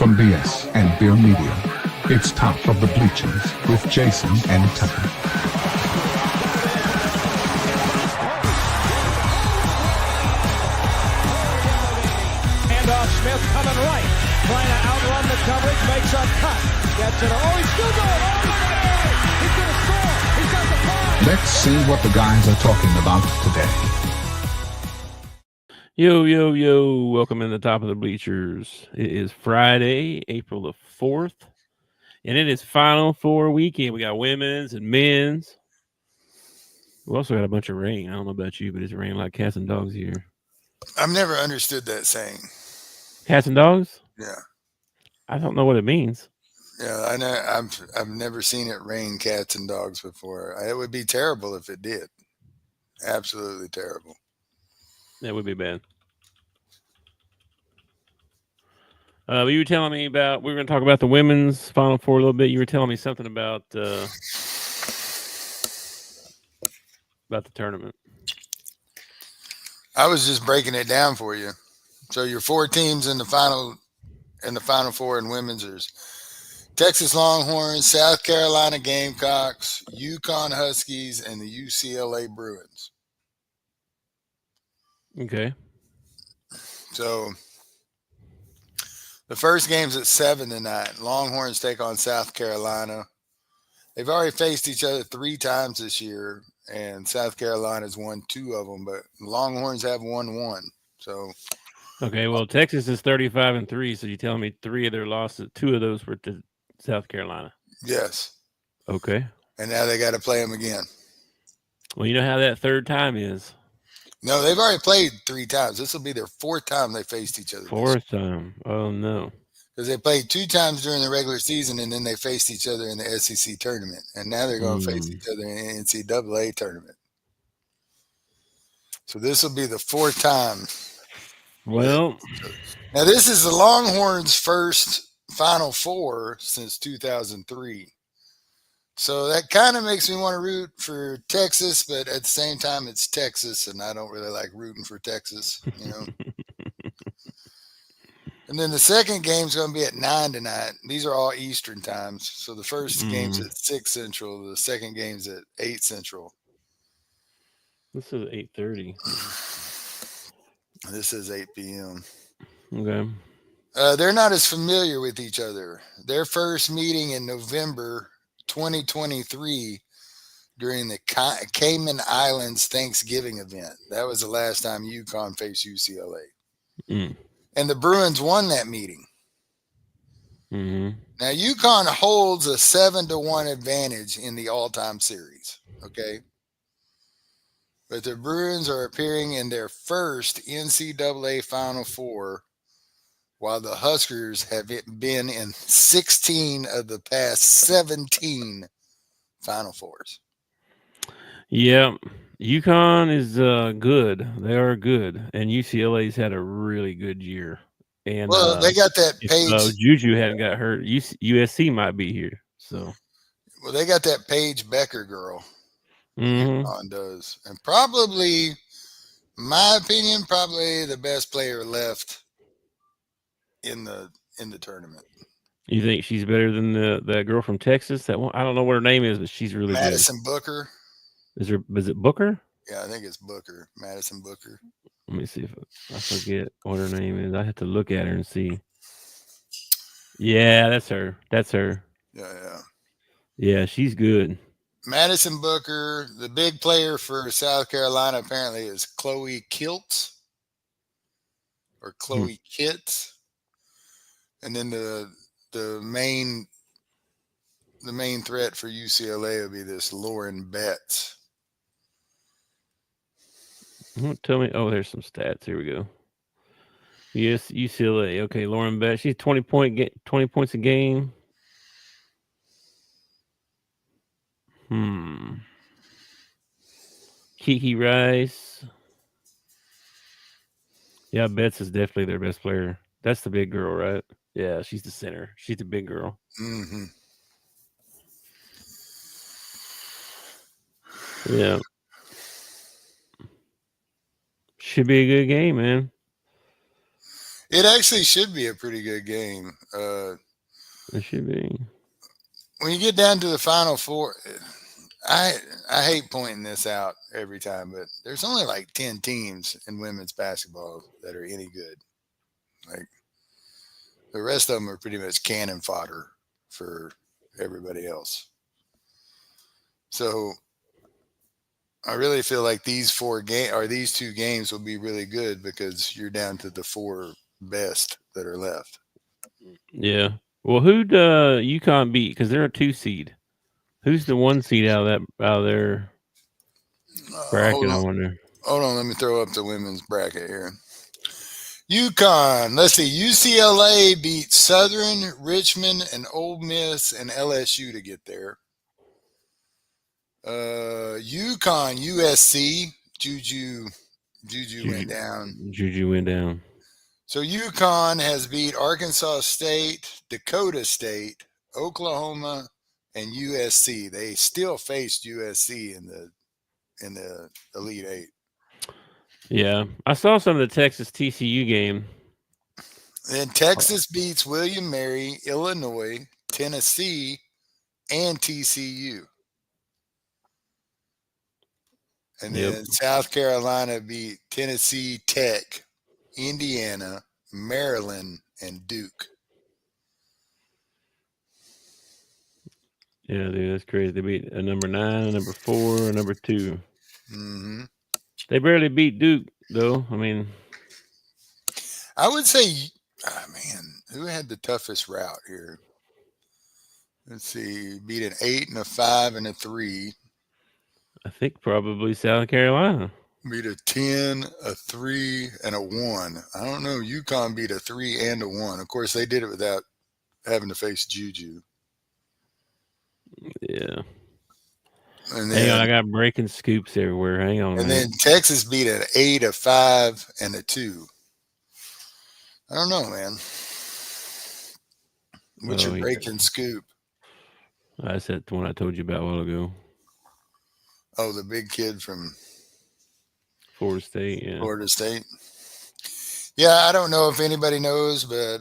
from BS and Beer Media. It's Top of the Bleachers with Jason and Tucker. Smith coming right, trying to outrun the coverage, makes a cut, gets it. Oh, he's still going. Oh, he's going to score. He's got the ball. Let's see what the guys are talking about today. Yo. Welcome in the Top of the Bleachers. It is Friday, April the 4th, and it is Final Four weekend. We got women's and men's. We also got a bunch of rain. I don't know about you, but it's raining like cats and dogs here. I've never understood that saying. Cats and dogs? Yeah. I don't know what it means. Yeah, I know. I've never seen it rain cats and dogs before. It would be terrible if it did. Absolutely terrible. That would be bad. But you were telling me about, we were going to talk about the women's Final Four a little bit. You were telling me something about the tournament. I was just breaking it down for you. So your four teams in the final four in women's are Texas Longhorns, South Carolina Gamecocks, UConn Huskies, and the UCLA Bruins. Okay. So the first game's at 7 tonight. Longhorns take on South Carolina. They've already faced each other 3 times this year, and South Carolina's won 2 of them, but Longhorns have won 1. So. Okay, well, Texas is 35-3, so you're telling me 3 of their losses, 2 of those were to South Carolina. Yes. Okay. And now they got to play them again. Well, you know how that third time is. No, they've already played 3 times. This will be their 4th time they faced each other. 4th time. Oh, no. Because they played 2 times during the regular season, and then they faced each other in the SEC tournament. And now they're going to face each other in the NCAA tournament. So this will be the 4th time. Well, now this is the Longhorns' first Final Four since 2003. So that kind of makes me want to root for Texas, but at the same time, it's Texas, and I don't really like rooting for Texas, you know. And then the second game's going to be at 9 tonight. These are all Eastern times. So the first game's at 6 Central. The second game's at 8 Central. This is 8:30. This is 8 p.m. Okay. They're not as familiar with each other. Their first meeting in November 2023 during the Cayman Islands Thanksgiving event. That was the last time UConn faced UCLA. And the Bruins won that meeting. Mm-hmm. Now, UConn holds a 7-1 advantage in the all-time series, okay? But the Bruins are appearing in their first NCAA Final Four, while the Huskers have been in 16 of the past 17 Final Fours. Yeah, UConn is good. They are good, and UCLA's had a really good year. And well, they got that page. Juju hadn't got hurt. USC might be here. So, well, they got that Paige Becker girl. Mm-hmm. UConn does, and probably, my opinion, probably the best player left in the tournament. You think she's better than that girl from Texas? That one, I don't know what her name is, but she's really Madison good. Booker. Is it Booker? Yeah, I think it's Booker. Madison Booker. Let me see if I forget what her name is. I have to look at her and see. Yeah, that's her. Yeah, she's good. Madison Booker. The big player for South Carolina apparently is Chloe Kiltz or Chloe Kitts. And then the main threat for UCLA will be this Lauren Betts. Tell me. Oh, there's some stats. Here we go. Yes, UCLA. Okay, Lauren Betts. She's 20 points a game. Kiki Rice. Yeah, Betts is definitely their best player. That's the big girl, right? Yeah, she's the center. She's the big girl. Mm-hmm. Yeah. Should be a good game, man. It actually should be a pretty good game. It should be. When you get down to the Final Four, I I hate pointing this out every time, but there's only like 10 teams in women's basketball that are any good. Like the rest of them are pretty much cannon fodder for everybody else. So I really feel like these 2 games will be really good because you're down to the 4 best that are left. Yeah. Well, who'd UConn beat? Because they're a 2 seed. Who's the 1 seed out of their Hold bracket? I on, wonder. hold on. Let me throw up the women's bracket here. UConn. Let's see. UCLA beat Southern, Richmond, and Ole Miss and LSU to get there. UConn, USC. Juju went down. Juju went down. So UConn has beat Arkansas State, Dakota State, Oklahoma, and USC. They still faced USC in the Elite Eight. Yeah, I saw some of the Texas TCU game. Then Texas beats William Mary, Illinois, Tennessee, and TCU. And then South Carolina beat Tennessee Tech, Indiana, Maryland, and Duke. Yeah, dude, that's crazy. They beat a number 9, a number 4, a number 2. Mm-hmm. They barely beat Duke, though. I mean, I would say, who had the toughest route here? Let's see, beat an 8 and a 5 and a 3. I think probably South Carolina. Beat a 10, a 3, and a 1. I don't know. UConn beat a 3 and a 1. Of course, they did it without having to face Juju. Yeah. And Hang on, I then, got breaking scoops everywhere. Hang on. and man. then Texas beat an 8, a 5, and a 2. I don't know, man. What's your breaking scoop? That's that one I told you about a while ago. Oh, the big kid from Florida State, yeah. Florida State. Yeah, I don't know if anybody knows, but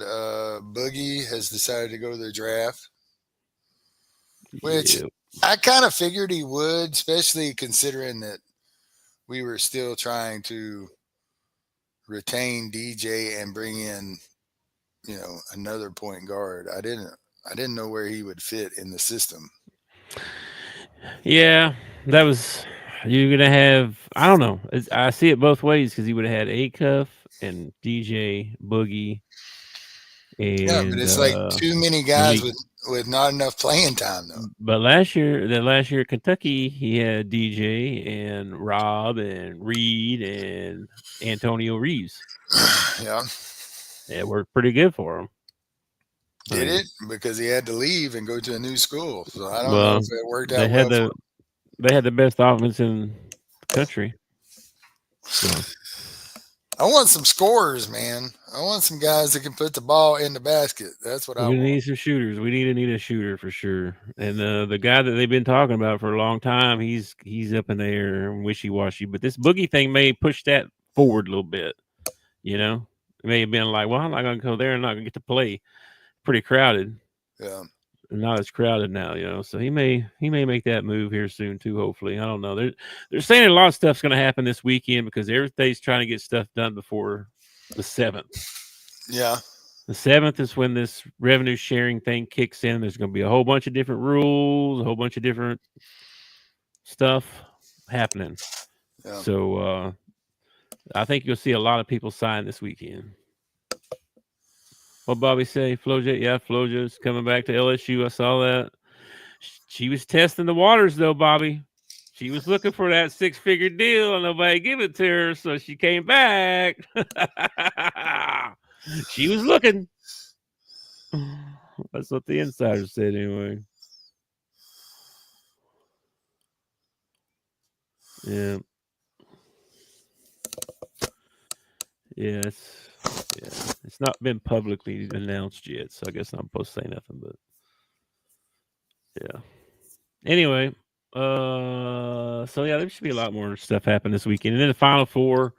Boogie has decided to go to the draft, which I kind of figured he would, especially considering that we were still trying to retain DJ and bring in, another point guard. I didn't know where he would fit in the system. Yeah, that was you're gonna have. I don't know. I see it both ways because he would have had Acuff and DJ Boogie. And, yeah, but it's like too many guys with not enough playing time, though. But last year at Kentucky, he had DJ and Rob and Reed and Antonio Reeves. Yeah. It worked pretty good for him. Did it? Because he had to leave and go to a new school. So I don't know if it worked out well for him. They had the best offense in the country. So. I want some scorers, man. I want some guys that can put the ball in the basket. That's what I want. We need some shooters. We need a shooter for sure. And the guy that they've been talking about for a long time, he's up in the air and wishy-washy. But this Boogie thing may push that forward a little bit. It may have been like, well, I'm not going to go there. I'm not going to get to play. Pretty crowded. Yeah. Not as crowded now, so he may make that move here soon too. Hopefully, I don't know. They're saying a lot of stuff's going to happen this weekend because everybody's trying to get stuff done before the 7th. Yeah, the 7th is when this revenue sharing thing kicks in. There's going to be a whole bunch of different rules, a whole bunch of different stuff happening. Yeah. So I think you'll see a lot of people sign this weekend. What Bobby say? Flojo? Yeah, Flojo's coming back to LSU. I saw that. She was testing the waters, though, Bobby. She was looking for that 6-figure deal, and nobody gave it to her, so she came back. She was looking. That's what the insider said, anyway. Yeah. Yeah, it's not been publicly announced yet, so I guess I'm not supposed to say nothing, but yeah. Anyway, so yeah, there should be a lot more stuff happen this weekend. And then the Final Four,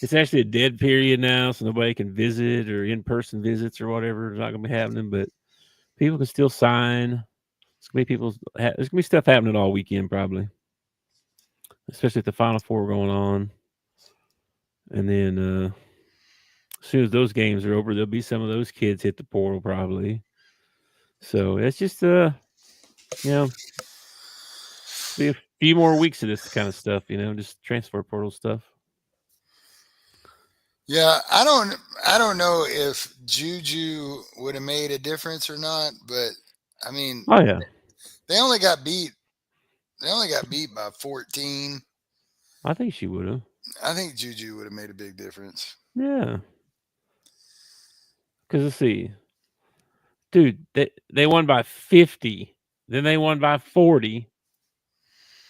It's actually a dead period now, so nobody can visit or in-person visits or whatever. It's not going to be happening, but people can still sign. There's going to be stuff happening all weekend probably, especially if the Final Four going on. And then as soon as those games are over, there'll be some of those kids hit the portal probably. So it's just be a few more weeks of this kind of stuff, just transfer portal stuff. Yeah, I don't know if Juju would have made a difference or not, but I mean, Oh yeah, they only got beat. They only got beat by 14. I think she would have. I think Juju would have made a big difference. Yeah, because let's see, dude, they won by 50, then they won by 40.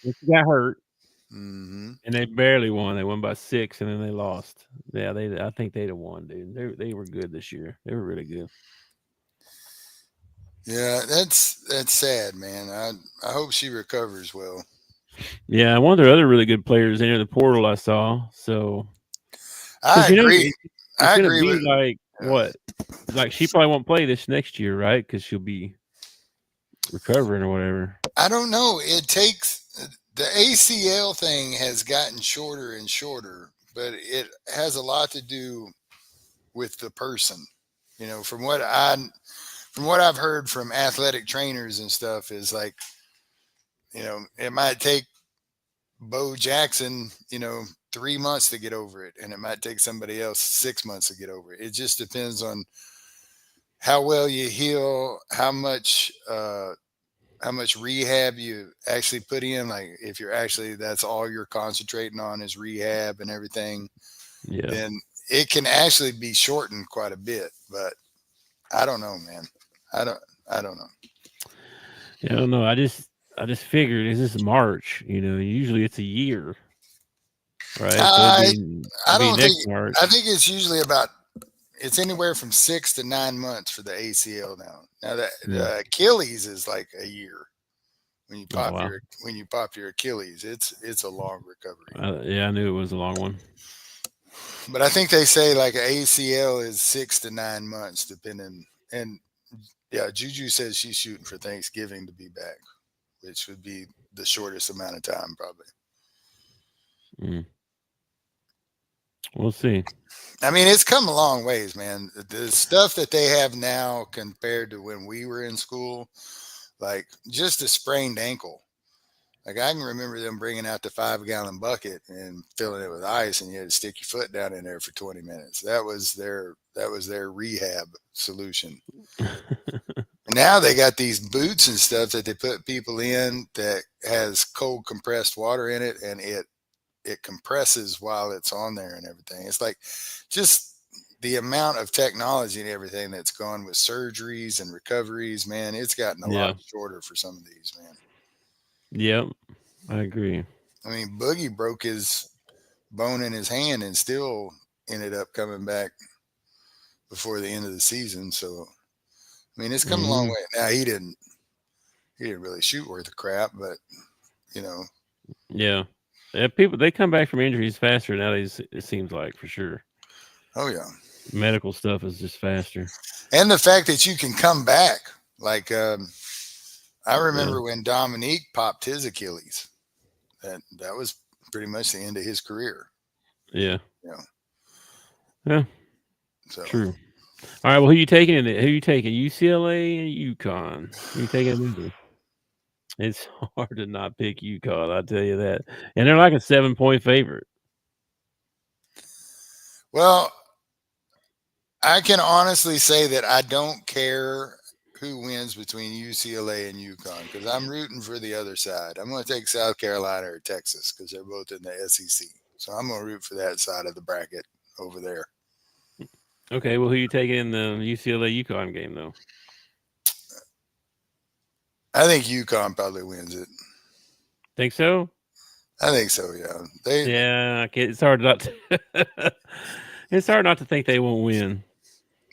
Then she got hurt, Mm-hmm. and they barely won. They won by 6, and then they lost. Yeah, I think they'd have won, dude. They were good this year. They were really good. Yeah, that's sad, man. I hope she recovers well. Yeah, one of their other really good players entered the portal I saw. So I agree. it's I gonna agree be with like what? Like she probably won't play this next year, right? Because she'll be recovering or whatever. I don't know. It takes the ACL thing has gotten shorter and shorter, but it has a lot to do with the person. From what I've heard from athletic trainers and stuff is like, it might take Bo Jackson, 3 months to get over it, and it might take somebody else 6 months to get over it. It just depends on how well you heal, how much rehab you actually put in. Like if that's all you're concentrating on is rehab and everything, then it can actually be shortened quite a bit. But I don't know, man. I don't know. Yeah, I don't know. I just figured this is March. Usually it's a year, right? So I don't think. March. I think it's usually it's anywhere from 6 to 9 months for the ACL now. Now the Achilles is like a year. When you pop your Achilles, it's a long recovery. Yeah, I knew it was a long one. But I think they say like an ACL is 6 to 9 months, depending. And yeah, Juju says she's shooting for Thanksgiving to be back, which would be the shortest amount of time, probably. We'll see. I mean, it's come a long ways, man. The stuff that they have now compared to when we were in school, like just a sprained ankle. Like I can remember them bringing out the 5-gallon bucket and filling it with ice, and you had to stick your foot down in there for 20 minutes. That was their rehab solution. And now they got these boots and stuff that they put people in that has cold compressed water in it, and it compresses while it's on there and everything. It's like just the amount of technology and everything that's gone with surgeries and recoveries, man, it's gotten a lot shorter for some of these, man. Yep, I agree. I mean, Boogie broke his bone in his hand and still ended up coming back before the end of the season. So, I mean, it's come a long way. Now he didn't really shoot worth a crap, but Yeah, people they come back from injuries faster nowadays. It seems like for sure. Oh yeah, medical stuff is just faster. And the fact that you can come back, like I remember when Dominique popped his Achilles. That was pretty much the end of his career. Yeah. Yeah. So. True. All right. Well, who you taking? Who you taking? UCLA and UConn. Who you taking? It's hard to not pick UConn. I'll tell you that. And they're like a 7-point favorite. Well, I can honestly say that I don't care who wins between UCLA and UConn because I'm rooting for the other side. I'm going to take South Carolina or Texas because they're both in the SEC. So I'm going to root for that side of the bracket over there. Okay, well, who you taking in the UCLA UConn game though? I think UConn probably wins it. Think so? I think so. Yeah. It's hard not to. It's hard not to think they won't win.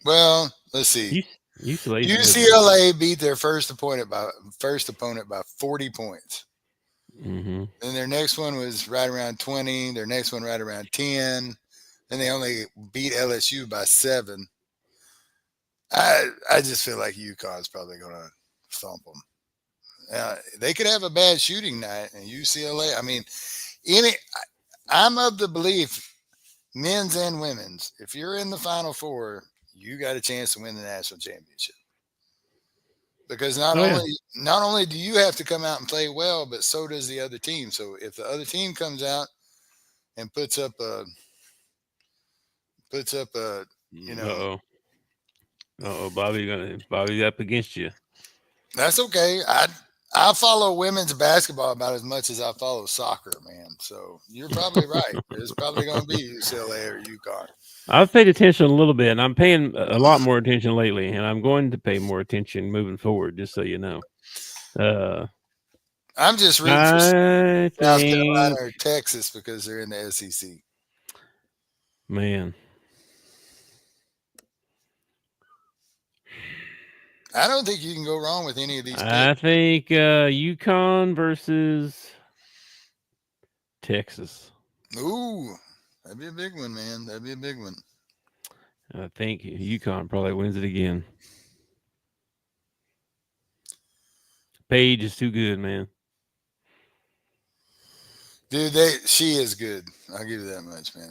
Well, let's see. UCLA beat their first opponent by 40 points. Mm-hmm. And their next one was right around 20. Their next one right around 10. and they only beat LSU by 7. I just feel like UConn's probably going to thump them. They could have a bad shooting night, and UCLA. I mean, I'm of the belief, men's and women's, if you're in the Final Four, you got a chance to win the national championship. Because not only do you have to come out and play well, but so does the other team. So if the other team comes out and puts up a Bobby's up against you. That's okay. I follow women's basketball about as much as I follow soccer, man. So you're probably right. It's probably going to be UCLA or UConn. I've paid attention a little bit, and I'm paying a lot more attention lately, and I'm going to pay more attention moving forward, just so you know. I'm just rooting for South Carolina or Texas because they're in the SEC. Man. I don't think you can go wrong with any of these picks. I think UConn versus Texas. Ooh, that'd be a big one, man. That'd be a big one. I think UConn probably wins it again. Paige is too good, man. Dude, she is good. I'll give you that much, man.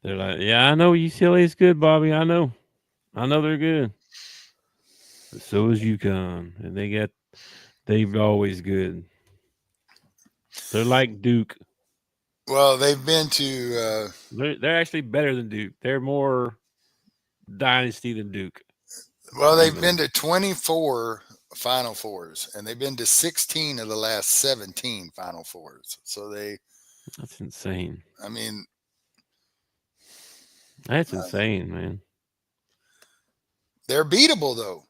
They're like, yeah, I know UCLA is good, Bobby. I know they're good. But so is UConn, and they're always good. They're like Duke. Well, they've been to. They're actually better than Duke. They're more dynasty than Duke. Well, they've been to 24 Final Fours, and they've been to 16 of the last 17 Final Fours. So that's insane. I mean, that's insane, man. They're beatable, though.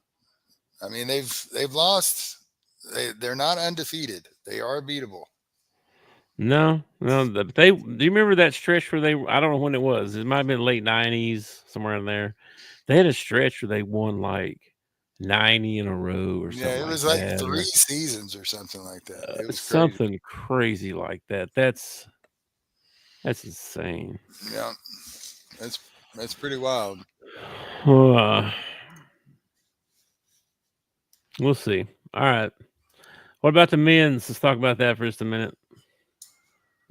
I mean, they've lost. They're not undefeated. They are beatable. No. Do you remember that stretch where I don't know when it was. It might have been late 90s, somewhere in there. They had a stretch where they won like 90 in a row or something. Yeah, it was like 3 seasons or something like that. It was something crazy like that. That's insane. Yeah, that's pretty wild. We'll see. All right. What about the men's? Let's talk about that for just a minute.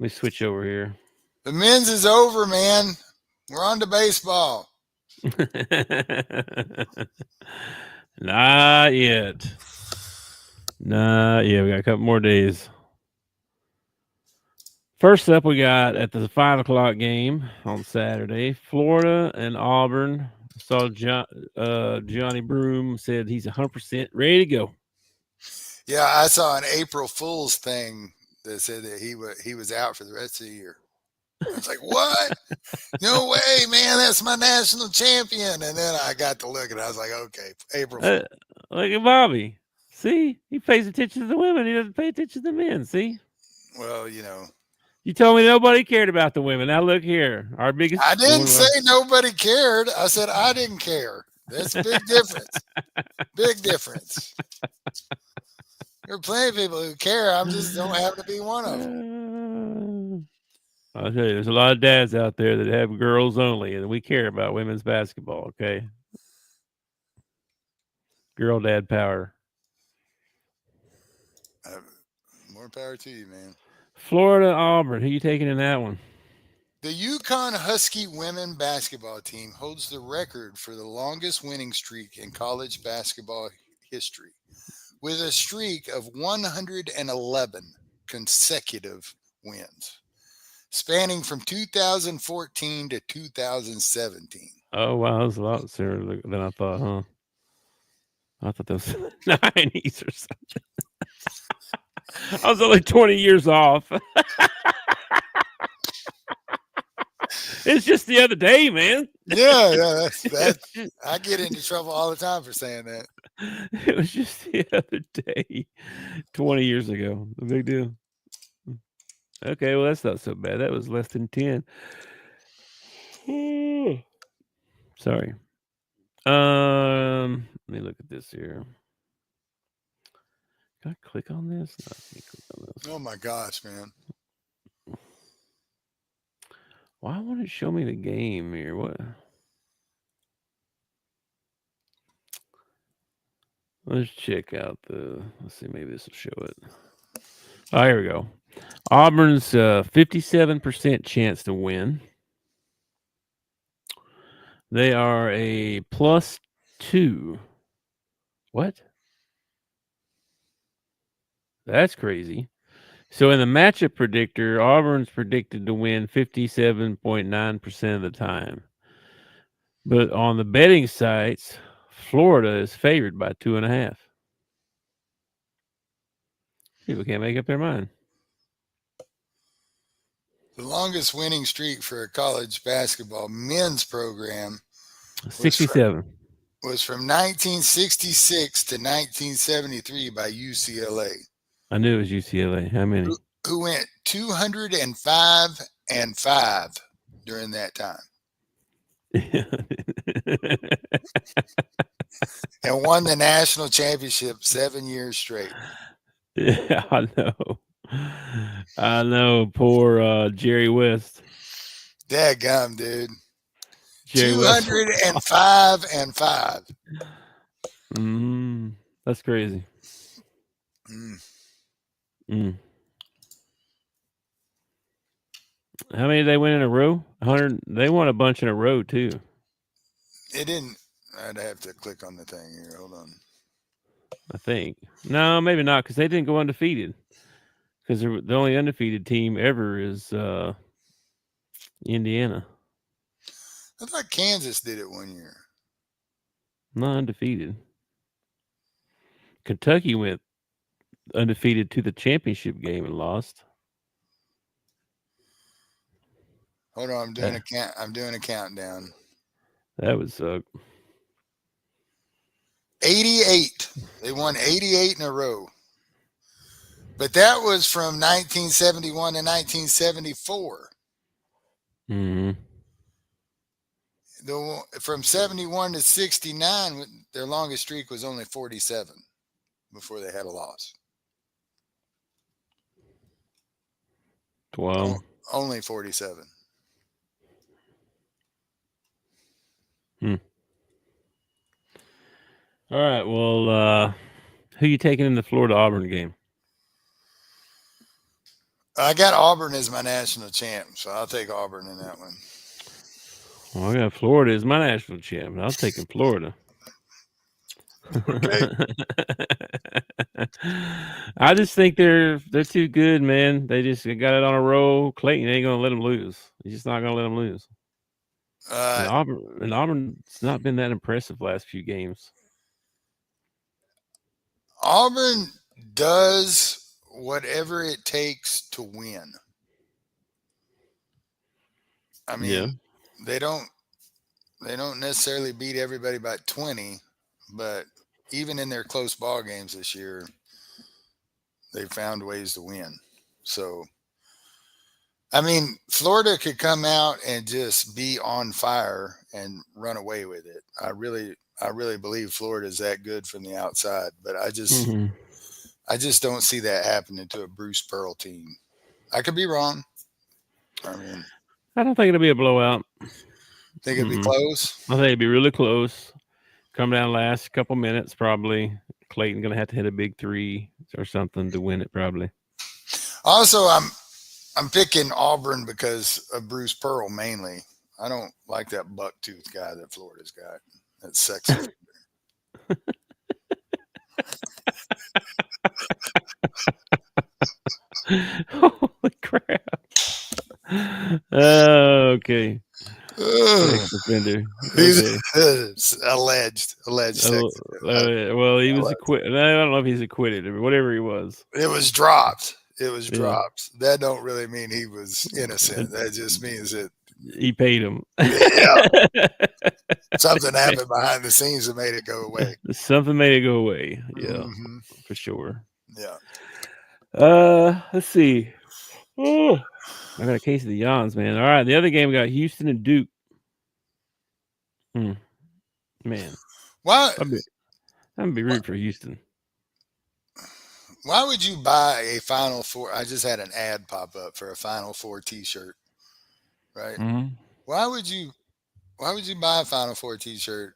Let me switch over here. The men's is over, man. We're on to baseball. Not yet. We got a couple more days. First up, we got at the 5 o'clock game on Saturday, Florida and Auburn. Saw Johnny Broom said he's 100% ready to go. Yeah, I saw an April Fool's thing that said that he was out for the rest of the year. I was like, what? No way, man. That's my national champion. And then I got to look and I was like, okay, April Fool. Look at Bobby. See? He pays attention to the women. He doesn't pay attention to the men. See? Well, you know. You told me nobody cared about the women. Now look here. Our biggest. I didn't say nobody cared. I said I didn't care. That's a big difference. Big difference. There are plenty of people who care. I just don't happen to be one of them. I'll tell you, there's a lot of dads out there that have girls only, and we care about women's basketball, okay? Girl dad power. More power to you, man. Florida, Auburn. Who you taking in that one? The UConn Husky women basketball team holds the record for the longest winning streak in college basketball history, with a streak of 111 consecutive wins, spanning from 2014 to 2017. Oh, wow. That was a lot sooner than I thought, huh? I thought that was 90s or something. I was only 20 years off. It's just the other day, man. Yeah, I get into trouble all the time for saying that. It was just the other day, 20 years ago. No big deal. Okay, well, that's not so bad. That was less than 10. Sorry. Let me look at this here. Can I click on this? No, I can't click on this. Oh my gosh, man. Why won't it show me the game here? What? Let's check out the. Let's see. Maybe this will show it. Oh, here we go. Auburn's 57% chance to win. They are a +2. What? That's crazy. So in the matchup predictor, Auburn's predicted to win 57.9% of the time. But on the betting sites, Florida is favored by 2.5. People can't make up their mind. The longest winning streak for a college basketball men's program 67. was from 1966 to 1973 by UCLA. I knew it was UCLA. How many? Who went 205-5 during that time. And won the national championship 7 years straight. Yeah, I know. I know. Poor Jerry West. Dadgum, dude. Jerry 205-5. That's crazy. How many did they win in a row? 100. They won a bunch in a row too. It didn't. I'd have to click on the thing here. Hold on. I think. No, maybe not, because they didn't go undefeated. Because the only undefeated team ever is Indiana. I thought Kansas did it one year. Not undefeated. Kentucky went undefeated to the championship game and lost. Hold on, I'm doing a countdown. That was 88. They won 88 in a row. But that was from 1971 to 1974. From 71 to 69, their longest streak was only 47 before they had a loss. Wow. Only 47. All right. Well, who you taking in the Florida Auburn game? I got Auburn as my national champ, so I'll take Auburn in that one. Well, I got Florida as my national champ. I'm taking Florida. Okay. I just think they're too good, man. They just got it on a roll. Clayton ain't gonna let them lose. He's just not gonna let them lose. And Auburn's not been that impressive last few games. Auburn does whatever it takes to win. I mean, they don't necessarily beat everybody by 20, but even in their close ball games this year, they found ways to win. So, I mean, Florida could come out and just be on fire and run away with it. I really believe Florida is that good from the outside, but I just don't see that happening to a Bruce Pearl team. I could be wrong. I mean, I don't think it'll be a blowout. Think it'd be close? I think it'd be really close. Come down last couple minutes, probably. Clayton gonna have to hit a big three or something to win it, probably. Also, I'm picking Auburn because of Bruce Pearl mainly. I don't like that bucktooth guy that Florida's got. That sexy. Holy crap! Okay. Sex offender. Okay. Alleged sex offender. Well, he was acquitted. I don't know if he's acquitted or whatever he was. It was dropped. That don't really mean he was innocent. That just means that he paid him. Yeah. Something happened behind the scenes that made it go away. Something made it go away. Yeah, for sure. Yeah. Let's see. Oh, I got a case of the yawns, man. All right, the other game we got Houston and Duke. Man, why? I'm gonna be rooting for Houston. Why would you buy a Final Four? I just had an ad pop up for a Final Four T-shirt, right? Mm-hmm. Why would you buy a Final Four T-shirt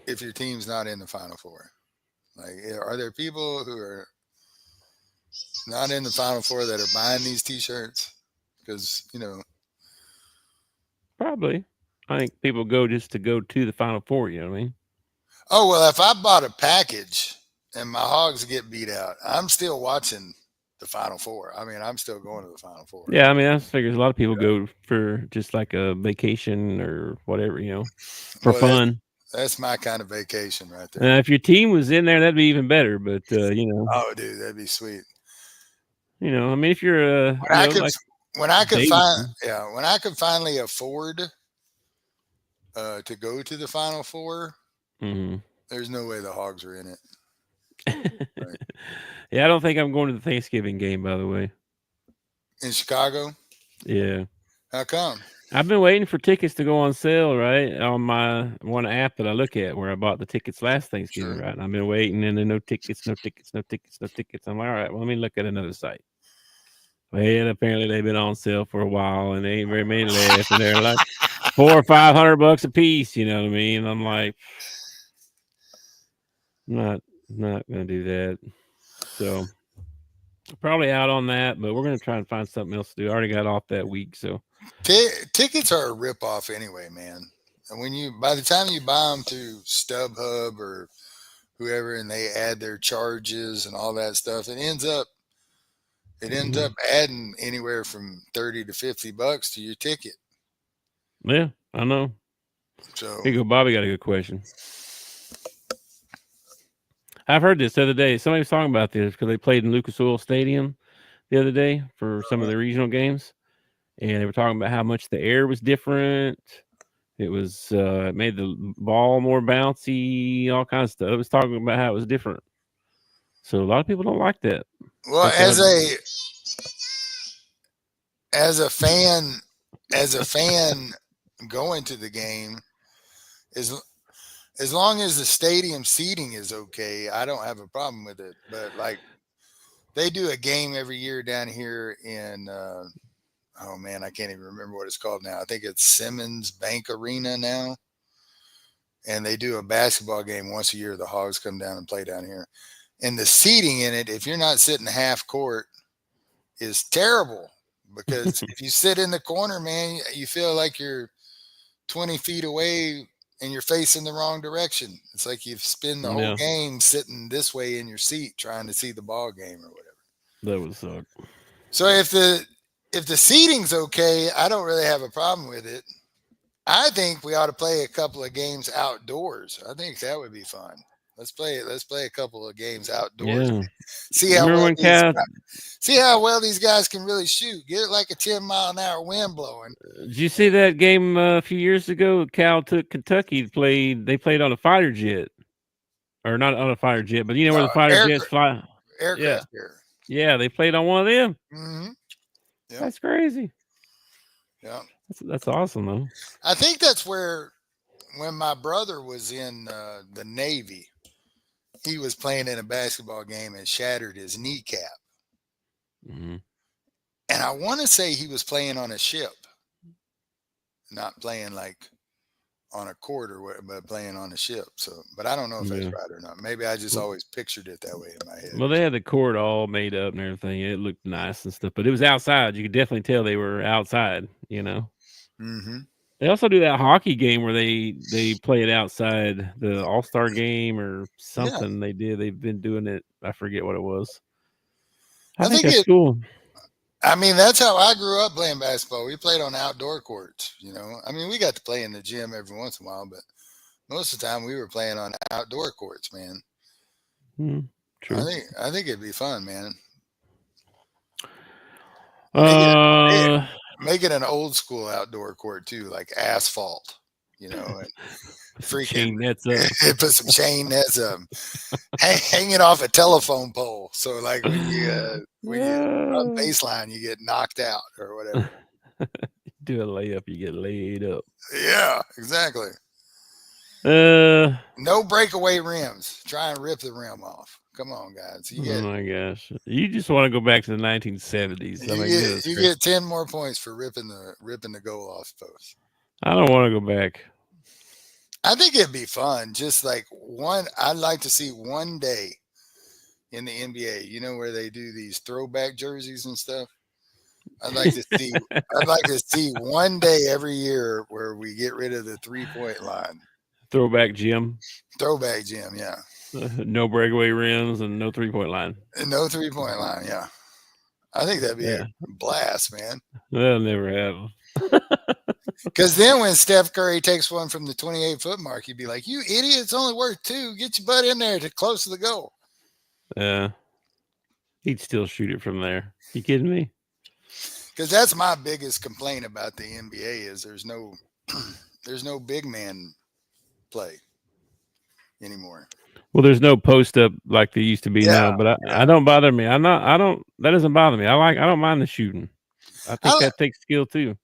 if your team's not in the Final Four? Like, are there people who are not in the Final Four that are buying these T-shirts? Because Probably. I think people go just to go to the Final Four. You know what I mean? oh well, if I bought a package and my Hogs get beat out, I'm still watching the Final Four. I mean, I'm still going to the Final Four. Yeah, I mean, I figures a lot of people go for just like a vacation or whatever, for Well, fun. that's my kind of vacation right there. If your team was in there, that'd be even better. But Oh, dude, that'd be sweet. I mean, if you're like When I could dating. when I could finally afford to go to the Final Four, Mhm. there's no way the Hogs are in it. Right. Yeah, I don't think I'm going to the Thanksgiving game. By the way, In Chicago, yeah, how come? I've been waiting for tickets to go on sale, right, on my one app that I look at where I bought the tickets last Thanksgiving, Sure. right? And I've been waiting, and then no tickets, no tickets, no tickets, no tickets. I'm like, all right, well, let me look at another site. Well, apparently they've been on sale for a while, and there ain't very many left, and they're like $400 or $500 a piece. You know what I mean? And I'm like, I'm not gonna do that. So probably out on that, but we're gonna try and find something else to do. I already got off that week, so Tickets are a ripoff anyway, man. And by the time you buy them through StubHub or whoever, and they add their charges and all that stuff, it ends up adding anywhere from $30 to $50 to your ticket. yeah, I know. So Here you go, Bobby got a good question. I've heard this the other day. Somebody was talking about this because they played in Lucas Oil Stadium the other day for some of the regional games, and they were talking about how much the air was different. It was it made the ball more bouncy, all kinds of stuff. It was talking about how it was different. So a lot of people don't like that. well, as a fan going to the game, as long as the stadium seating is okay, I don't have a problem with it. But like, they do a game every year down here in oh man, I can't even remember what it's called now. I think it's Simmons Bank Arena now. And they do a basketball game once a year. The Hogs come down and play down here. And the seating in it, if you're not sitting half court, is terrible. Because if you sit in the corner, man, you feel like you're 20 feet away and you're facing the wrong direction. It's like you've spent the whole game sitting this way in your seat trying to see the ball game or whatever. That would suck. So if the seating's okay, I don't really have a problem with it. I think we ought to play a couple of games outdoors. I think that would be fun. Let's play a couple of games outdoors. Yeah. See how well these guys can really shoot. Get it like a 10-mile-an-hour wind blowing. Did you see that game a few years ago? Cal took Kentucky. They played on a fighter jet, or not on a fighter jet, but where the fighter jets fly. Aircraft carrier. Yeah, they played on one of them. Mm-hmm. Yep. That's crazy. Yeah, that's awesome though. I think that's where, when my brother was in the Navy, he was playing in a basketball game and shattered his kneecap. Mm-hmm. And I want to say he was playing on a ship, not playing like on a court but playing on a ship. So, but I don't know if that's right or not. Maybe I just always pictured it that way in my head. Well, they had the court all made up and everything. It looked nice and stuff, but it was outside. You could definitely tell they were outside. Mm-hmm. They also do that hockey game where they play it outside, the All-Star game or something. Yeah. They did. They've been doing it. I forget what it was. I think that's cool. I mean, that's how I grew up playing basketball. We played on outdoor courts, I mean, we got to play in the gym every once in a while, but most of the time we were playing on outdoor courts, man. True. I think it'd be fun, man. Make it an old school outdoor court too, like asphalt, and freaking chain nets up. Put some chain nets up, hang it off a telephone pole. So like when you run baseline, you get knocked out or whatever. Do a layup, you get laid up. Yeah, exactly. No breakaway rims. Try and rip the rim off. Come on, guys. Oh my gosh. You just want to go back to the 1970s. I mean, you get 10 more points for ripping the goal off post. I don't want to go back. I think it'd be fun. Just like I'd like to see one day in the NBA, where they do these throwback jerseys and stuff. I'd like to see one day every year where we get rid of the 3-point line. Throwback gym. Throwback gym, yeah. No breakaway rims and no 3-point line. No 3-point line, yeah. I think that'd be a blast, man. They'll never have. Because then when Steph Curry takes one from the 28-foot mark, you'd be like, you idiot, it's only worth 2. Get your butt in there to close to the goal. Yeah. He'd still shoot it from there. You kidding me? Because that's my biggest complaint about the NBA is there's no big man play anymore. Well, there's no post up like there used to be now, but I don't bother me. That doesn't bother me. I don't mind the shooting. I think that takes skill too.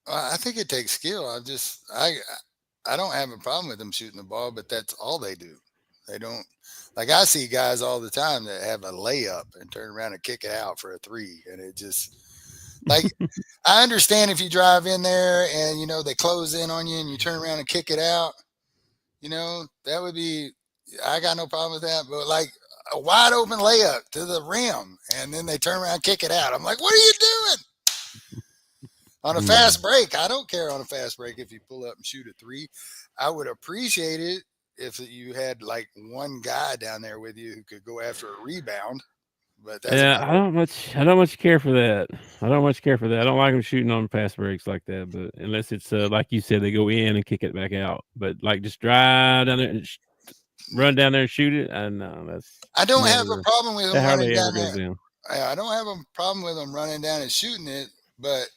I think it takes skill. I don't have a problem with them shooting the ball, but that's all they do. They don't, like, I see guys all the time that have a layup and turn around and kick it out for a 3. And it just, like, I understand if you drive in there and, they close in on you and you turn around and kick it out, that would be, I got no problem with that. But like a wide open layup to the rim and then they turn around and kick it out. I'm like, what are you doing? On a fast break, I don't care on a fast break if you pull up and shoot a 3. I would appreciate it if you had like one guy down there with you who could go after a rebound. But that's I don't much care for that. I don't like them shooting on fast breaks like that. But unless it's like you said, they go in and kick it back out. But like just drive down there and run down there and shoot it. I don't have a problem with them running down there. I don't have a problem with them running down and shooting it, but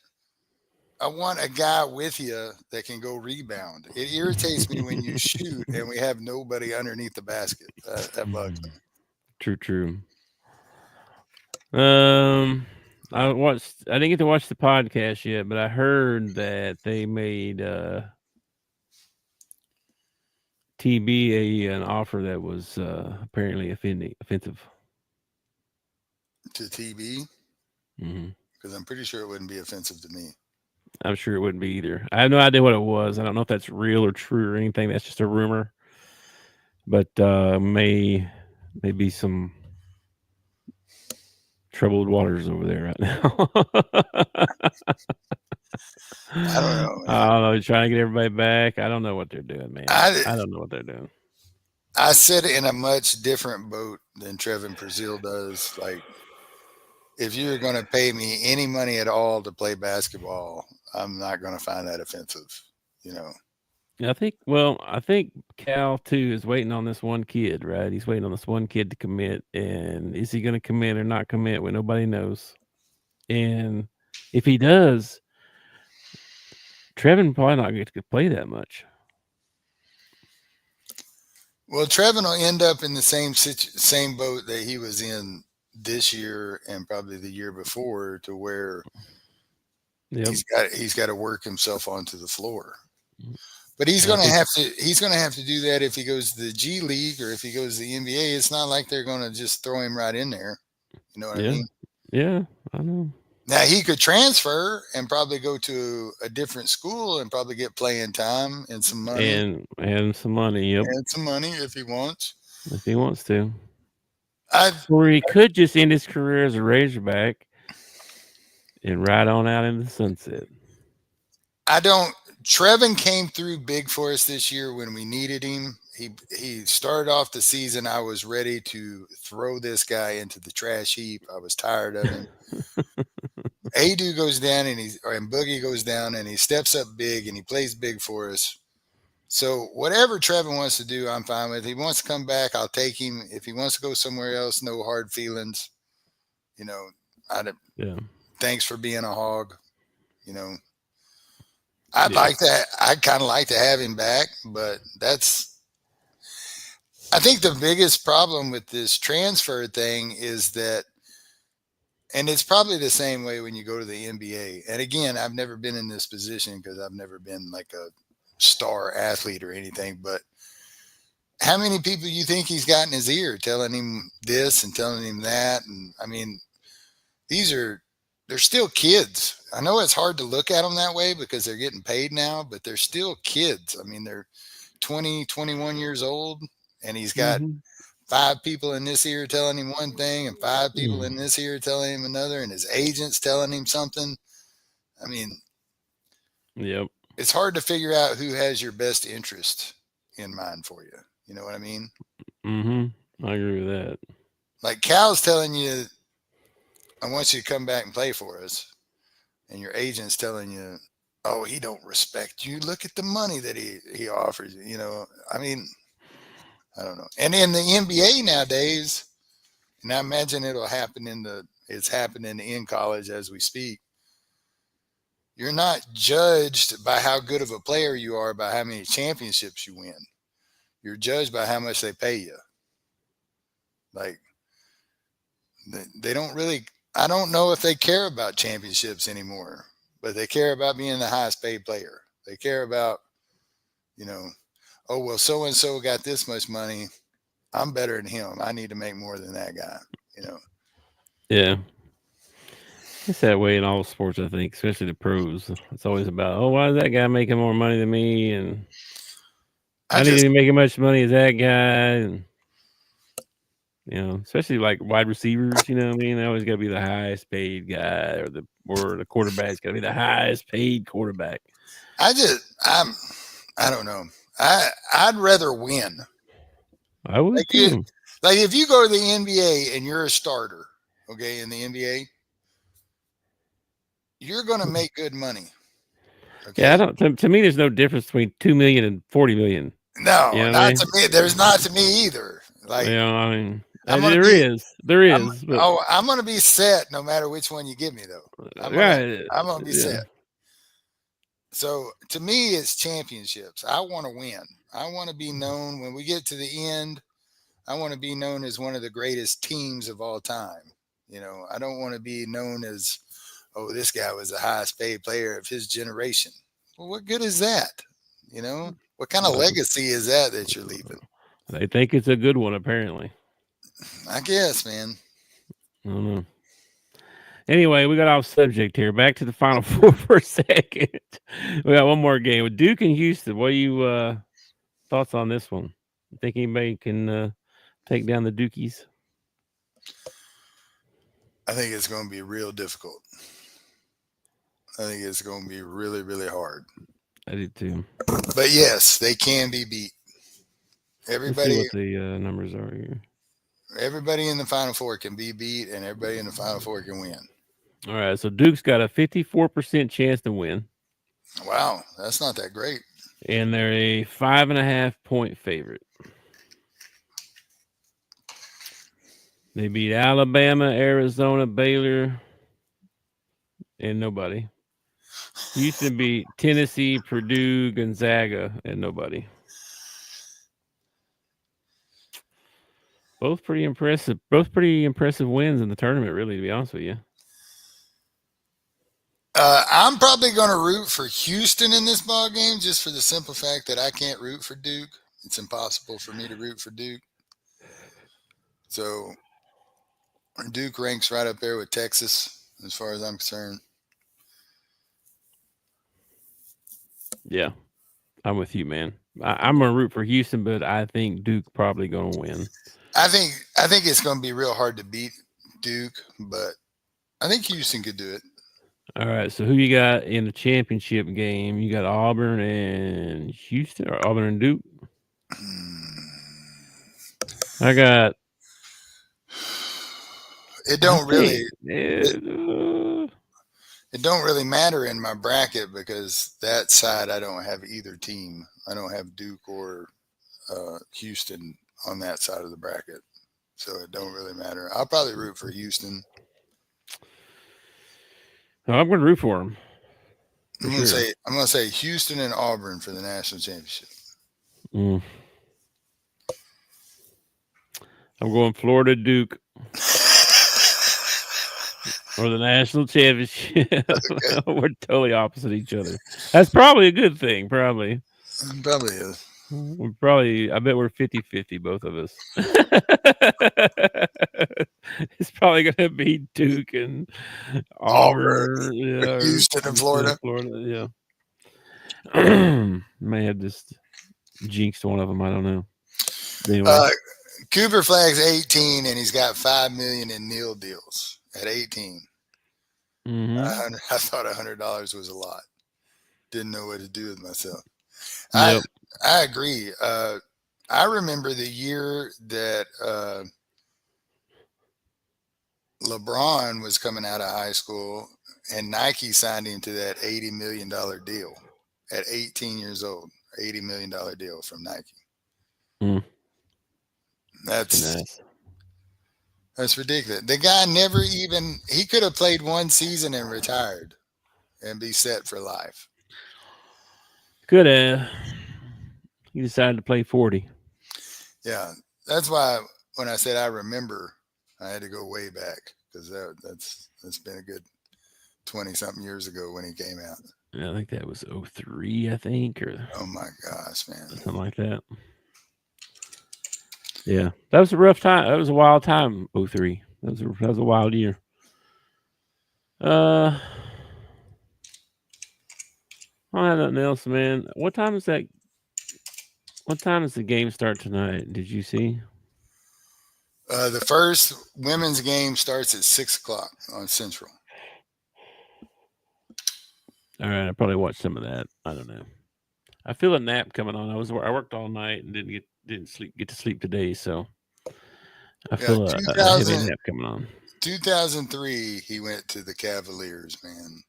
I want a guy with you that can go rebound. It irritates me when you shoot and we have nobody underneath the basket. That bugs me. True. I didn't get to watch the podcast yet, but I heard that they made TB an offer that was apparently offensive to TB. Because I'm pretty sure it wouldn't be offensive to me. I'm sure it wouldn't be either. I have no idea what it was. I don't know if that's real or true or anything. That's just a rumor. But may be some troubled waters over there right now. I don't know. I don't know. Trying to get everybody back. I don't know what they're doing, man. I don't know what they're doing. I sit in a much different boat than Trevin Brazil does. Like, if you're going to pay me any money at all to play basketball, I'm not going to find that offensive, I think Cal too is waiting on this one kid, right? He's waiting on this one kid to commit, and is he going to commit or not commit? Well, nobody knows. And if he does, Trevin probably not going to play that much. Well, Trevin will end up in the same boat that he was in this year and probably the year before, to where he's got to work himself onto the floor. But he's going to have to do that if he goes to the G League or if he goes to the NBA. It's not like they're going to just throw him right in there. You know what I mean? Yeah, I know. Now he could transfer and probably go to a different school and probably get playing time and some money and some money. Yep, and some money if he wants. If he wants to, or he could just end his career as a Razorback and ride on out in the sunset. Trevin came through big for us this year when we needed him. He started off the season. I was ready to throw this guy into the trash heap. I was tired of him. Adu goes down and Boogie goes down and he steps up big and he plays big for us. So whatever Trevin wants to do, I'm fine with. If he wants to come back, I'll take him. If he wants to go somewhere else, no hard feelings. Thanks for being a hog. I'd like that. I'd kind of like to have him back, but I think the biggest problem with this transfer thing is that, and it's probably the same way when you go to the NBA. And again, I've never been in this position because I've never been like a star athlete or anything, but how many people you think he's got in his ear telling him this and telling him that? And I mean, they're still kids. I know it's hard to look at them that way because they're getting paid now, but they're still kids. I mean, they're 20, 21 years old, and he's got 5 people in this ear telling him one thing and 5 people in this ear telling him another, and his agent's telling him something. I mean, yep. It's hard to figure out who has your best interest in mind for you. You know what I mean? I agree with that. Like Cal's telling you, I want you to come back and play for us. And your agent's telling you, oh, he don't respect you. Look at the money that he offers you. You know, I mean, I don't know. And in the NBA nowadays, and I imagine it's happening in college as we speak. You're not judged by how good of a player you are by how many championships you win. You're judged by how much they pay you. Like, they don't really, I don't know if they care about championships anymore, but they care about being the highest paid player. They care about, oh, well, so-and-so got this much money. I'm better than him. I need to make more than that guy, Yeah. It's that way in all sports, I think, especially the pros. It's always about, oh, why is that guy making more money than me? And I need to be making much money as that guy. And, especially like wide receivers, you know what I mean? They always got to be the highest paid guy, or the quarterback's got to be the highest paid quarterback. I don't know. I'd rather win. I would too. Like if you go to the NBA and you're a starter, okay, in the NBA, you're going to make good money. Okay? Yeah, to me, there's no difference between 2 million and 40 million. No, not to me. There's not to me either. Like, I mean, there is. I'm going to be set no matter which one you give me, though. I'm going to be set. So to me, it's championships. I want to win. I want to be known when we get to the end. I want to be known as one of the greatest teams of all time. I don't want to be known as, oh, this guy was the highest paid player of his generation. Well, what good is that? What kind of legacy is that you're leaving? They think it's a good one, apparently. I guess, man. I don't know. Anyway, we got off subject here. Back to the Final Four for a second. We got one more game with Duke and Houston. What are you thoughts on this one? You think anybody can take down the Dukies? I think it's going to be real difficult. I think it's going to be really, really hard. I do too. But yes, they can be beat. Everybody. Let's see what the numbers are here. Everybody in the Final Four can be beat, and everybody in the Final Four can win. All right, so Duke's got a 54% chance to win. Wow, that's not that great. And they're a 5.5-point favorite. They beat Alabama, Arizona, Baylor, and nobody. Houston beat Tennessee, Purdue, Gonzaga, and nobody. Both pretty impressive wins in the tournament, really, to be honest with you. I'm probably going to root for Houston in this ball game just for the simple fact that I can't root for Duke. It's impossible for me to root for Duke. So Duke ranks right up there with Texas as far as I'm concerned. Yeah, I'm with you, man. I'm going to root for Houston, but I think Duke probably going to win. I think it's going to be real hard to beat Duke, but I think Houston could do it. All right, so who you got in the championship game? You got Auburn and Houston, or Auburn and Duke? I got. It don't really. It don't really matter in my bracket because that side I don't have either team. I don't have Duke or Houston on that side of the bracket, so it don't really matter. I'll probably root for Houston. No, I'm going to root for them. I'm going to say Houston and Auburn for the national championship. I'm going Florida Duke for the national championship. Okay. We're totally opposite each other. That's probably a good thing. Probably is. I bet we're 50-50, both of us. It's probably going to be Duke and Auburn. Yeah, or Houston and Florida. Florida, yeah. May have just jinxed one of them. I don't know. Anyway. Cooper Flagg's 18, and he's got $5 million in Neal deals at 18. Mm-hmm. I thought $100 was a lot. Didn't know what to do with myself. Yep. I agree. I remember the year that LeBron was coming out of high school, and Nike signed him to that $80 million deal at 18 years old. $80 million deal from Nike. Mm. That's ridiculous. The guy never even, he could have played one season and retired and be set for life. Could have. He decided to play 40. Yeah. That's why when I said I remember, I had to go way back because that's been a good 20-something years ago when he came out. Yeah, I think that was 03, I think, or Oh my gosh, man. something like that. Yeah, that was a rough time. That was a wild time. 03. That was a wild year. I don't have nothing else, man. What time is that? What time does the game start tonight? Did you see? The first women's game starts at 6:00 on Central. All right, I probably watched some of that. I don't know. I feel a nap coming on. I worked all night and didn't get to sleep today, so I feel a heavy nap coming on. 2003, he went to the Cavaliers, man.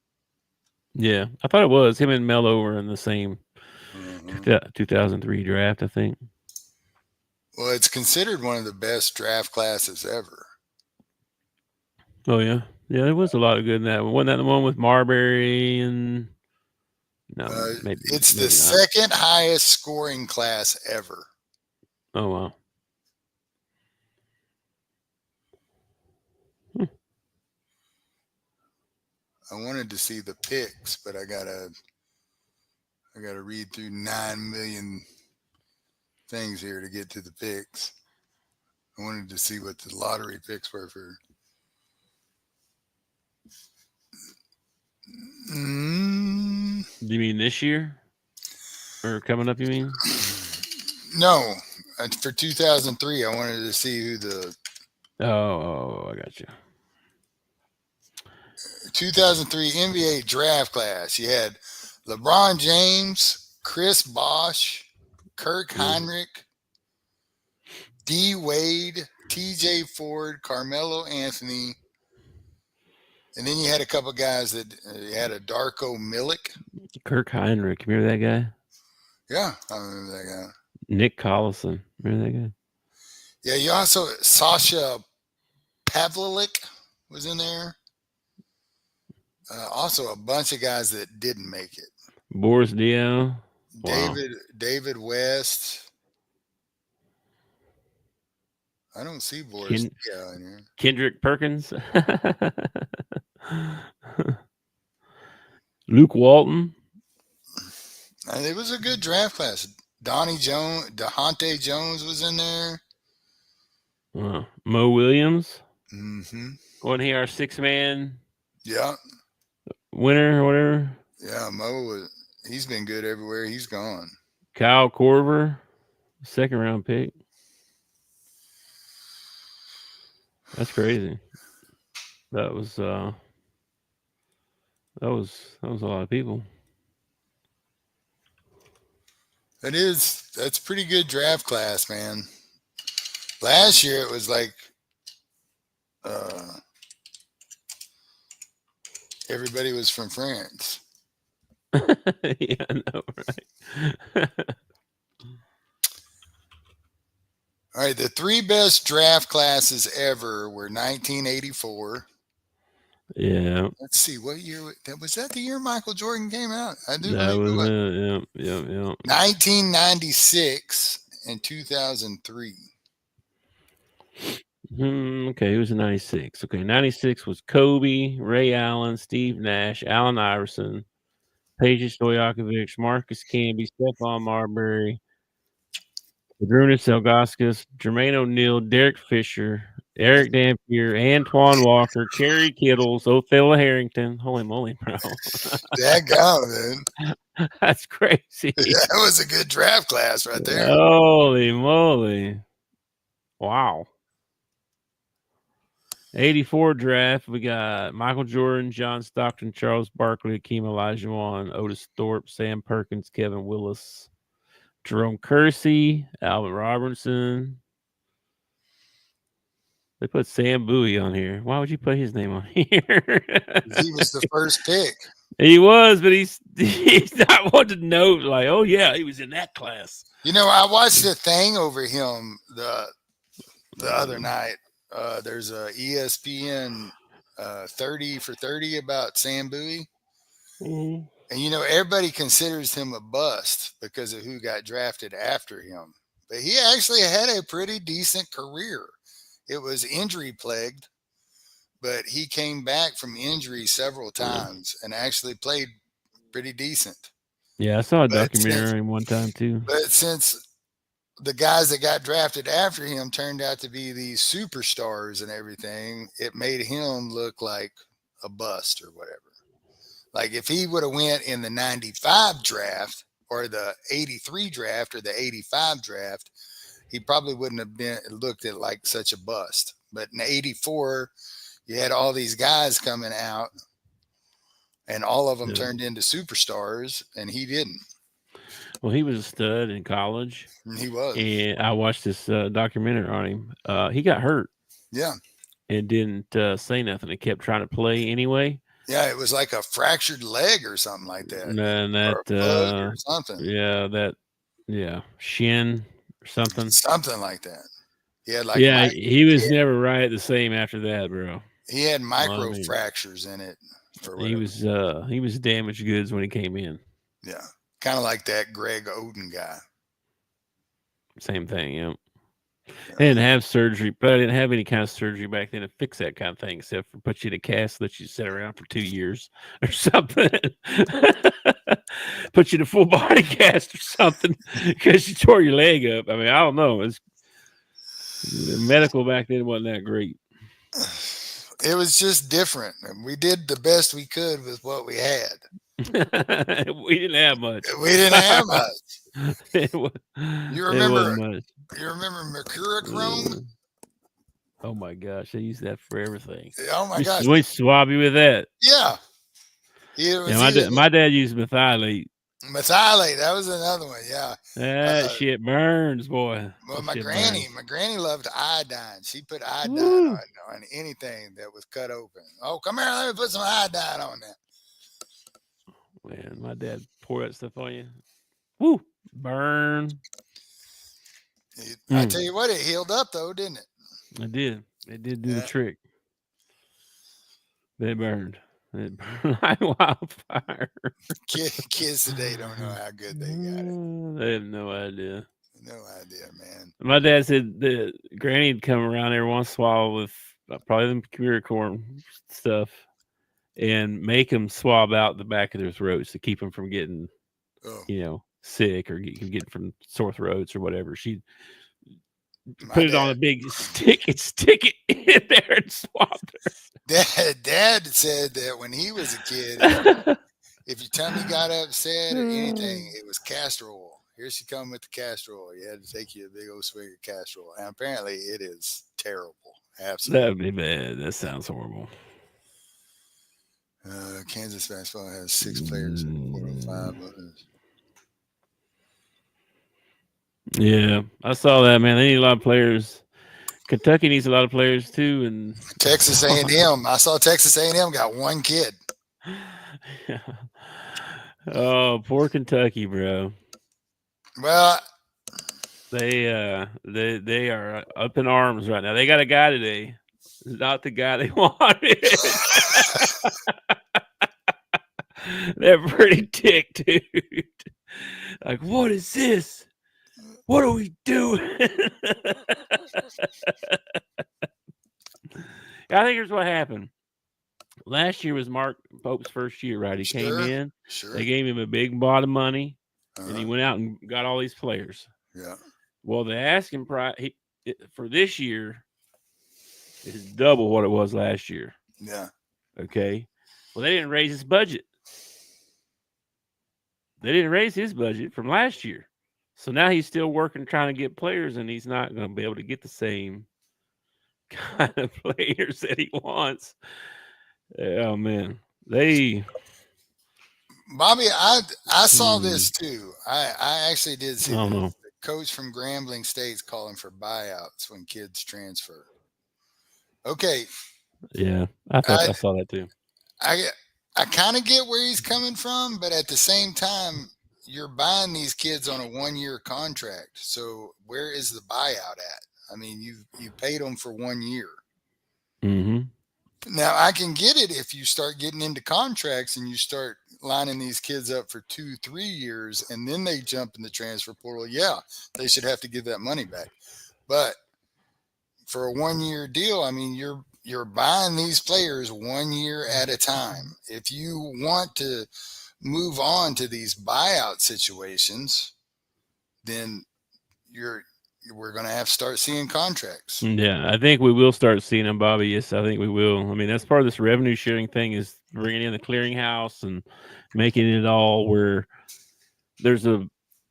Yeah, I thought it was him and Melo were in the same 2003 draft, I think. Well, it's considered one of the best draft classes ever. Oh yeah, there was a lot of good in that one. Wasn't that the one with Marbury and? No, maybe it's the not. second highest scoring class ever. Oh wow. I wanted to see the picks, but I gotta read through 9 million things here to get to the picks. I wanted to see what the lottery picks were for. Do you mean this year? Or coming up, you mean? No. For 2003, I wanted to see who the... Oh, I got you. 2003 NBA draft class. You had LeBron James, Chris Bosh, Kirk Heinrich, D. Wade, T.J. Ford, Carmelo Anthony, and then you had a couple guys that you had a Darko Milicic. Kirk Heinrich, remember that guy? Yeah, I remember that guy. Nick Collison, remember that guy? Yeah, you also Sasha Pavlik was in there. Also, a bunch of guys that didn't make it. Boris Diaw. David West. I don't see Boris Diaw in here. Kendrick Perkins. Luke Walton. It was a good draft class. DeHonte Jones was in there. Mo Williams. Mm-hmm. Wasn't he our 6-man? Yeah. Winner or whatever. Yeah, he's been good everywhere he's gone. Kyle Korver, 2nd round pick. That's crazy. That was a lot of people. That's pretty good draft class, man. Last year it was like everybody was from France. Yeah, I know, right? All right, the 3 best draft classes ever were 1984. Yeah. Let's see, what year was that? The year Michael Jordan came out? I do that believe was it. Yeah. 1996 and 2003. Okay, it was in 96. Okay, 96 was Kobe, Ray Allen, Steve Nash, Allen Iverson, Peja Stojakovic, Marcus Camby, Stephon Marbury, Brunis Elgauskas, Jermaine O'Neal, Derek Fisher, Eric Dampier, Antoine Walker, Kerry Kittles, Othello Harrington. Holy moly, bro. Dadgum, man. That's crazy. That was a good draft class right there. Holy moly. Wow. 84 draft. We got Michael Jordan, John Stockton, Charles Barkley, Akeem Olajuwon, Otis Thorpe, Sam Perkins, Kevin Willis, Jerome Kersey, Alvin Robertson. They put Sam Bowie on here. Why would you put his name on here? He was the first pick. He was, but he's not one to note like, oh yeah, he was in that class. You know, I watched a thing over him the other night. There's a ESPN 30 for 30 about Sam Bowie. Mm-hmm. And, you know, everybody considers him a bust because of who got drafted after him. But he actually had a pretty decent career. It was injury plagued, but he came back from injury several times and actually played pretty decent. Yeah, I saw a documentary on him one time too. But since the guys that got drafted after him turned out to be these superstars and everything, it made him look like a bust or whatever. Like if he would have went in the 95 draft or the 83 draft or the 85 draft, he probably wouldn't have been looked at like such a bust. But in 84, you had all these guys coming out and all of them turned into superstars and he didn't. Well, he was a stud in college. He was. And I watched this documentary on him. He got hurt. Yeah. And didn't say nothing. He kept trying to play anyway. Yeah, it was like a fractured leg or something like that. And that or something. Yeah, shin or something. Something like that. He had like he was never right the same after that, bro. He had micro fractures in it. He was damaged goods when he came in. Yeah. Kind of like that Greg Oden guy. Same thing, yeah. They didn't have surgery, but I didn't have any kind of surgery back then to fix that kind of thing, except for put you in a cast, let you sit around for 2 years or something. Put you in a full body cast or something because you tore your leg up. I mean, I don't know. The medical back then wasn't that great. It was just different. We did the best we could with what we had. We didn't have much. We didn't have much. You remember mercurochrome? Oh my gosh, they use that for everything. Oh my gosh, we swab you with that. Yeah. My dad used methylate. Methylate, that was another one. Yeah, that shit burns, boy. Well, my granny loved iodine. She put iodine on anything that was cut open. Oh, come here, let me put some iodine on that. Man, my dad pour that stuff on you. Woo, burn. I tell you what, it healed up though, didn't it? It did. It did do the trick. They burned. It burned like wildfire. Kids today don't know how good they got it. They have no idea. No idea, man. My dad said that Granny'd come around every once in a while with probably the computer corn stuff and make them swab out the back of their throats to keep them from getting, sick or getting from sore throats or whatever. She'd put it on a big stick and stick it in there and swab it. Dad said that when he was a kid, if your tummy got upset or anything, it was castor oil. Here she come with the castor oil. You had to take you a big old swig of castor oil. And apparently it is terrible. Absolutely. That would be bad. That sounds horrible. Kansas basketball has 6 players in the 405. Yeah, I saw that, man. They need a lot of players. Kentucky needs a lot of players too, and Texas A&M. I saw Texas A&M got 1 kid. Yeah. Oh, poor Kentucky, bro. Well, they are up in arms right now. They got a guy today. Not the guy they wanted. They're pretty ticked, dude. Like, what is this? What are we doing? I think here's what happened. Last year was Mark Pope's first year, right? He came in. Sure. They gave him a big wad of money, and he went out and got all these players. Yeah. Well, the asking price for this year is double what it was last year. Yeah. Okay. Well, they didn't raise his budget. They didn't raise his budget from last year. So now he's still working, trying to get players, and he's not going to be able to get the same kind of players that he wants. Oh, man. Bobby, I saw this too. I actually did see I don't this. know. The coach from Grambling State's calling for buyouts when kids transfer. Okay. Yeah, I saw that too. I kind of get where he's coming from, but at the same time, you're buying these kids on a 1-year contract. So where is the buyout at? I mean, you paid them for 1 year. Mm-hmm. Now I can get it if you start getting into contracts and you start lining these kids up for 2-3 years, and then they jump in the transfer portal. Yeah, they should have to give that money back. But for a 1-year deal, I mean, you're buying these players 1 year at a time. If you want to move on to these buyout situations, then we're going to have to start seeing contracts. Yeah, I think we will start seeing them, Bobby. Yes, I think we will. I mean, that's part of this revenue sharing thing, is bringing in the clearinghouse and making it all where there's a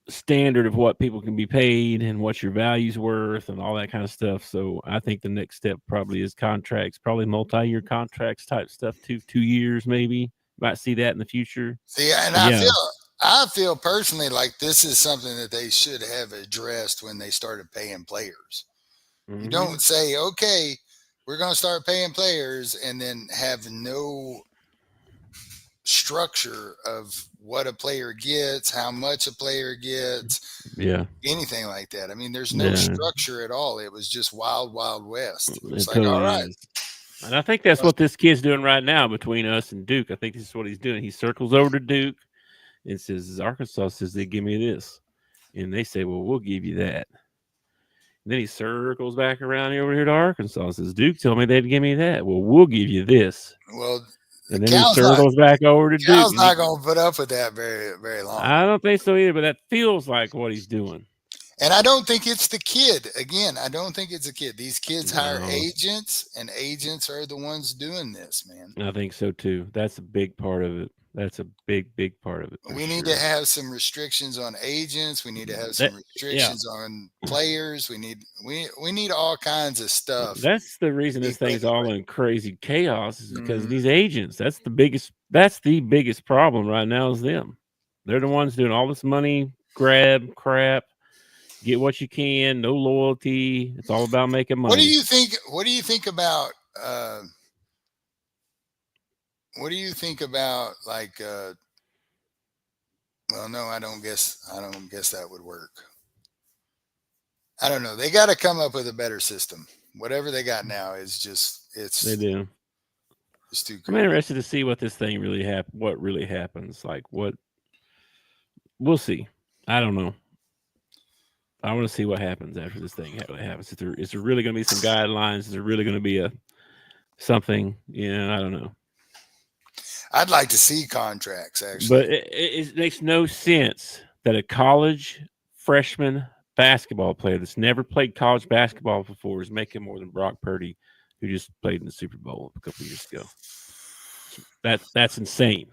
standard of what people can be paid and what your value's worth and all that kind of stuff. So I think the next step probably is contracts, probably multi-year contracts type stuff, 2 years maybe. Might see that in the future. See, and I feel personally like this is something that they should have addressed when they started paying players. Mm-hmm. You don't say, okay, we're going to start paying players, and then have no structure of what a player gets, how much a player gets, anything like that. I mean, there's no structure at all. It was just wild west. It's like, totally all right. is. And I think that's what this kid's doing right now between us and Duke. I think this is what he's doing. He circles over to Duke and says, Arkansas says they give me this. And they say, well, we'll give you that. And then he circles back around over here to Arkansas and says, Duke told me they'd give me that. Well, we'll give you this. Well, and then he circles back over to Duke. Cal's not going to put up with that very, very long. I don't think so either, but that feels like what he's doing. And I don't think it's the kid. Again, I don't think it's a kid. These kids hire agents, and agents are the ones doing this, man. I think so too. That's a big part of it. That's a big part of it. We need to have some restrictions on agents. We need to have some restrictions on players. We need all kinds of stuff. That's the reason this thing's all in crazy chaos, is because of these agents. That's the biggest problem right now, is them. They're the ones doing all this money grab crap. Get what you can, no loyalty. It's all about making money. What do you think about like well, no, I don't guess that would work. I don't know. They got to come up with a better system. Whatever they got now is just they do. It's too crazy. I'm interested to see what this thing what really happens. Like what we'll see. I don't know. I want to see what happens after this thing happens. Is there really going to be some guidelines? Is there really going to be something? I don't know. I'd like to see contracts, actually. But it makes no sense that a college freshman basketball player that's never played college basketball before is making more than Brock Purdy, who just played in the Super Bowl a couple of years ago. That's insane.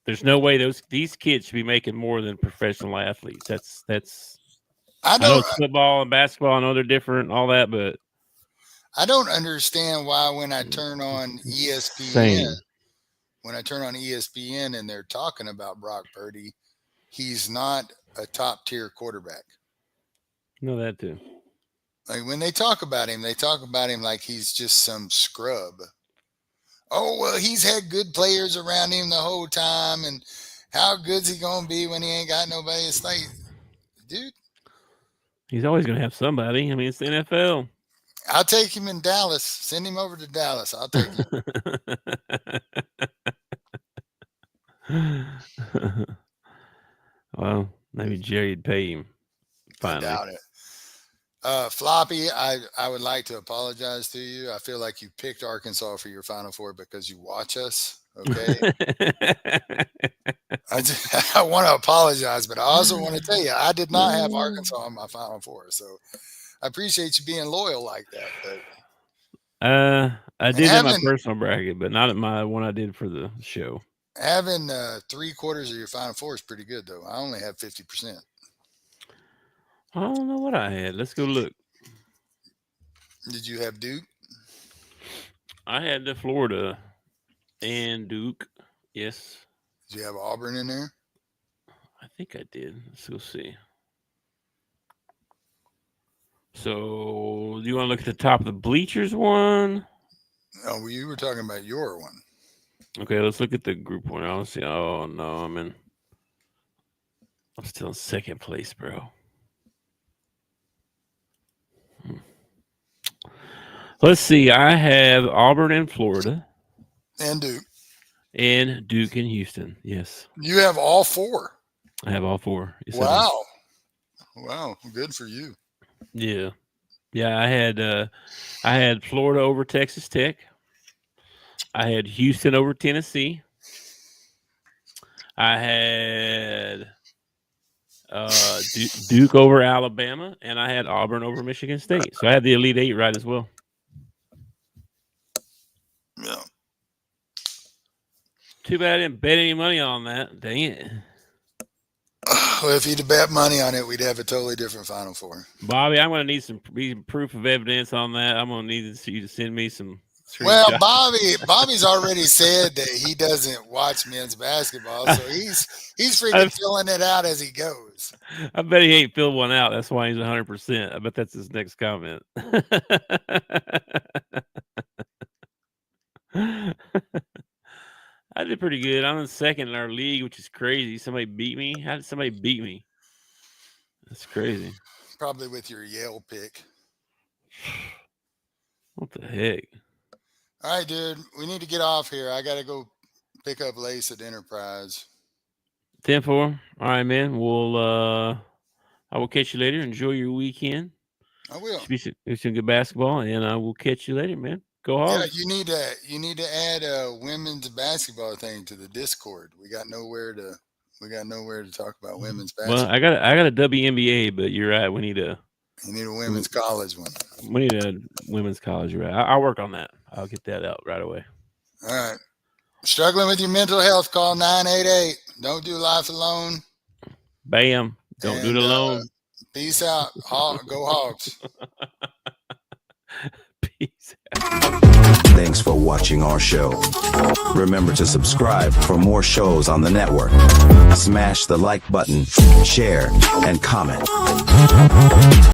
There's no way these kids should be making more than professional athletes. That's I know it's football and basketball. I know they're different and all that, but I don't understand why when I turn on ESPN, and they're talking about Brock Purdy, he's not a top tier quarterback. No, that too. Like when they talk about him like he's just some scrub. Oh, well, he's had good players around him the whole time, and how good's he gonna be when he ain't got nobody? It's like, dude. He's always going to have somebody. I mean, it's the NFL. I'll take him in Dallas. Send him over to Dallas. I'll take him. Well, maybe Jerry'd pay him. Finally. I doubt it. Floppy, I would like to apologize to you. I feel like you picked Arkansas for your Final Four because you watch us. Okay. I want to apologize, but I also want to tell you, I did not have Arkansas in my Final Four. So I appreciate you being loyal like that. But I did in my personal bracket, but not at my one I did for the show. Having 3/4 of your Final Four is pretty good, though. I only have 50%. I don't know what I had. Let's go look. Did you have Duke? I had the Florida and Duke. Yes. Did you have Auburn in there? I think I did. Let's go see. So, do you want to look at the top of the bleachers one? Oh, well, you were talking about your one. Okay, let's look at the group one. I'll see. Oh no, I'm still in second place, bro. Let's see. I have Auburn and Florida. And Duke. And Duke and Houston. Yes. You have all 4. I have all 4. Yes, wow. Wow. Good for you. Yeah. Yeah, I had Florida over Texas Tech. I had Houston over Tennessee. I had Duke over Alabama, and I had Auburn over Michigan State. So I had the Elite 8 right as well. Yeah. Too bad I didn't bet any money on that. Dang it. Well, if you'd have bet money on it, we'd have a totally different Final Four. Bobby, I'm going to need some proof of evidence on that. I'm going to need you to send me some. Well, Bobby's already said that he doesn't watch men's basketball, so he's freaking filling it out as he goes. I bet he ain't filled one out. That's why he's 100%. I bet that's his next comment. I did pretty good. I'm in second in our league, which is crazy. Somebody beat me. How did somebody beat me? That's crazy. Probably with your Yale pick. What the heck? All right, dude. We need to get off here. I got to go pick up Lace at Enterprise. 10-4. All right, man. I will catch you later. Enjoy your weekend. I will. It's some good basketball, and I will catch you later, man. Go hard. Yeah, you need to add a women's basketball thing to the Discord. We got nowhere to talk about women's basketball. Well, I got a WNBA, but you're right. You need a women's college one. We need a women's college, right? I'll work on that. I'll get that out right away. All right. Struggling with your mental health, call 988. Don't do life alone. Bam. Don't do it alone. Peace out. Go Hogs. Peace out. Thanks for watching our show. Remember to subscribe for more shows on the network. Smash the like button, share, and comment.